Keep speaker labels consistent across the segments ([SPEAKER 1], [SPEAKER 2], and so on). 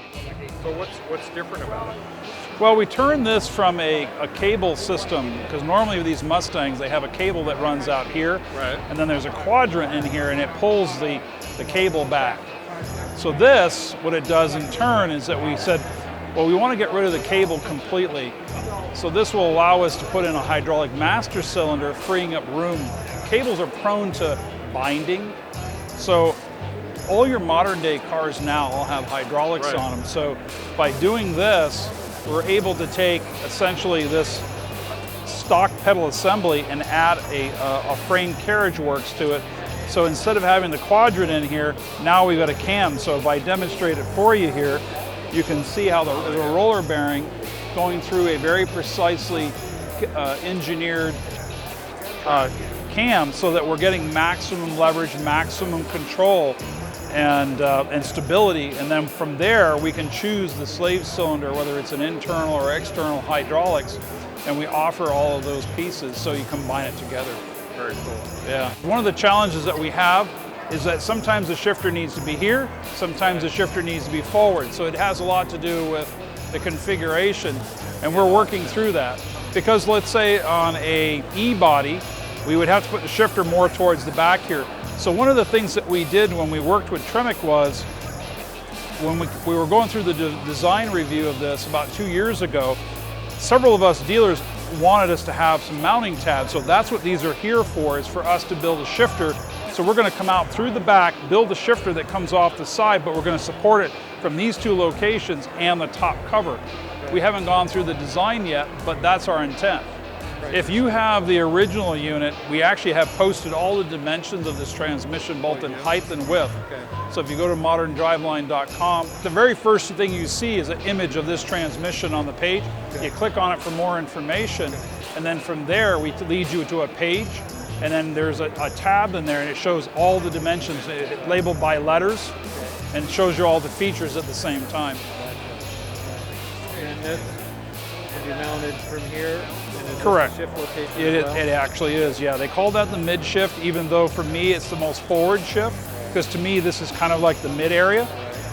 [SPEAKER 1] Yeah.
[SPEAKER 2] So what's different about it?
[SPEAKER 1] Well, we turned this from a cable system, because normally with these Mustangs, they have a cable that runs out here,
[SPEAKER 2] Right.
[SPEAKER 1] and then there's a quadrant in here, and it pulls the cable back. So this, what it does in turn is that we said, well, we want to get rid of the cable completely. So this will allow us to put in a hydraulic master cylinder, freeing up room. Cables are prone to binding. So all your modern day cars now all have hydraulics on them. So by doing this, we're able to take essentially this stock pedal assembly and add a frame carriage works to it. So instead of having the quadrant in here, now we've got a cam. So if I demonstrate it for you here, you can see how the roller bearing going through a very precisely engineered cam, so that we're getting maximum leverage, maximum control, and stability. And then from there, we can choose the slave cylinder, whether it's an internal or external hydraulics, and we offer all of those pieces so you combine it together.
[SPEAKER 2] Very cool.
[SPEAKER 1] Yeah. One of the challenges that we have is that sometimes the shifter needs to be here, sometimes the shifter needs to be forward. So it has a lot to do with the configuration, and we're working through that. Because let's say on a E-body, we would have to put the shifter more towards the back here. So one of the things that we did when we worked with TREMEC was, when we were going through the design review of this about 2 years ago, several of us dealers wanted us to have some mounting tabs. So that's what these are here for, is for us to build a shifter. So we're going to come out through the back, build a shifter that comes off the side, but we're going to support it from these two locations and the top cover. We haven't gone through the design yet, but that's our intent. If you have the original unit, we actually have posted all the dimensions of this transmission, both in height and width. So if you go to moderndriveline.com, the very first thing you see is an image of this transmission on the page. You click on it for more information, and then from there we lead you to a page, and then there's a tab in there, and it shows all the dimensions, labeled by letters, and it shows you all the features at the same time.
[SPEAKER 3] And this can be mounted from here?
[SPEAKER 1] Correct.
[SPEAKER 3] Shift location
[SPEAKER 1] It actually is, yeah. They call that the mid shift, even though for me it's the most forward shift, because to me this is kind of like the mid area.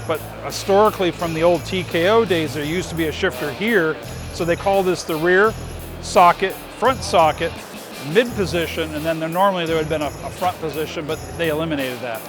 [SPEAKER 1] But historically, from the old TKO days, there used to be a shifter here, so they call this the rear socket, front socket, mid position, and then normally there would have been a front position, but they eliminated that.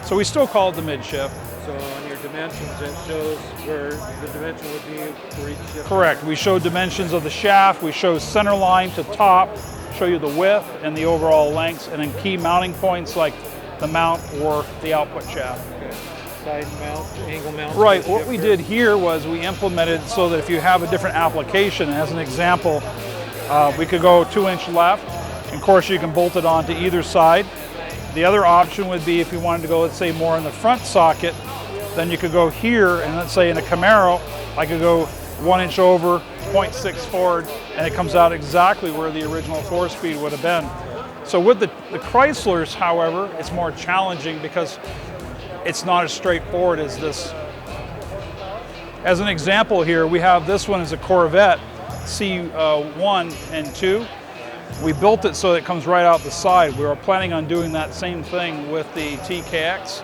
[SPEAKER 1] So we still call it the mid shift.
[SPEAKER 3] So on your dimensions, it shows where the dimension would be for each shift?
[SPEAKER 1] Correct. We show dimensions of the shaft, we show center line to top, show you the width and the overall lengths, and then key mounting points like the mount or the output shaft.
[SPEAKER 3] Okay. Side mount, angle mount?
[SPEAKER 1] Right. What we did here was we implemented so that if you have a different application, as an example, we could go 2-inch left, and of course you can bolt it onto either side. The other option would be if you wanted to go, let's say, more in the front socket, then you could go here, and let's say in a Camaro, I could go 1 inch over, 0.6 forward, and it comes out exactly where the original 4-speed would have been. So with the Chryslers, however, it's more challenging because it's not as straightforward as this. As an example here, we have this one as a Corvette C1 and 2. We built it so it comes right out the side. We were planning on doing that same thing with the TKX,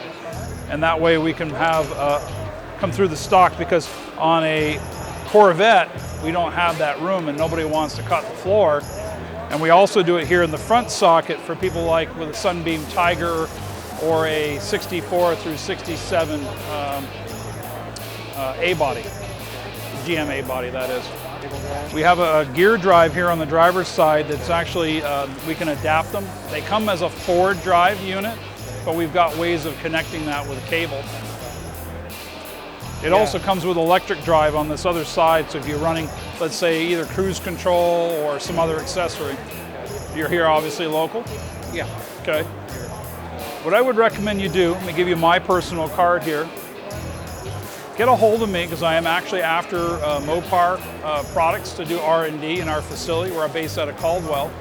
[SPEAKER 1] and that way we can have come through the stock, because on a Corvette we don't have that room and nobody wants to cut the floor. And we also do it here in the front socket for people like with a Sunbeam Tiger or a 64 through 67 A-body, GM A-body that is. We have a gear drive here on the driver's side that's actually, we can adapt them. They come as a forward drive unit, but we've got ways of connecting that with a cable. It also comes with electric drive on this other side, so if you're running, let's say, either cruise control or some other accessory. You're here obviously local?
[SPEAKER 3] Yeah.
[SPEAKER 1] Okay. What I would recommend you do, let me give you my personal card here. Get a hold of me, because I am actually after Mopar products to do R&D in our facility. We're based out of Caldwell.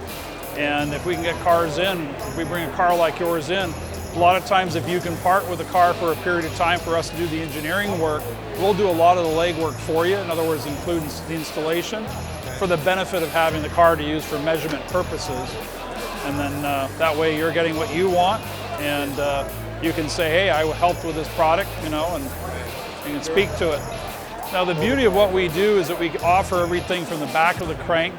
[SPEAKER 1] And if we can get cars in, if we bring a car like yours in, a lot of times if you can part with a car for a period of time for us to do the engineering work, we'll do a lot of the legwork for you. In other words, including the installation, for the benefit of having the car to use for measurement purposes. And then that way you're getting what you want, and you can say, hey, I helped with this product, you know, and You can speak to it. Now the beauty of what we do is that we offer everything from the back of the crank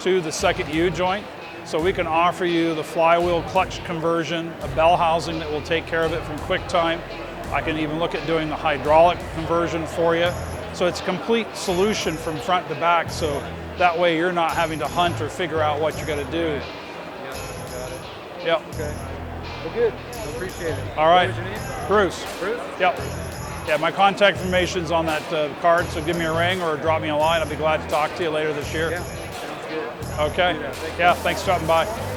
[SPEAKER 1] to the second U-joint. So we can offer you the flywheel clutch conversion, a bell housing that will take care of it from QuickTime. I can even look at doing the hydraulic conversion for you. So it's a complete solution from front to back, so that way you're not having to hunt or figure out what you're going to do.
[SPEAKER 3] Yep, got it.
[SPEAKER 1] Yep.
[SPEAKER 3] Okay. Well, good. Appreciate it.
[SPEAKER 1] All right.
[SPEAKER 3] What was your name?
[SPEAKER 1] Bruce.
[SPEAKER 3] Bruce?
[SPEAKER 1] Yep. Yeah, my contact information's on that card, so give me a ring or drop me a line. I'll be glad to talk to you later this year.
[SPEAKER 3] Yeah, sounds good.
[SPEAKER 1] Okay.
[SPEAKER 3] Yeah, thank you.
[SPEAKER 1] Yeah, thanks for stopping by.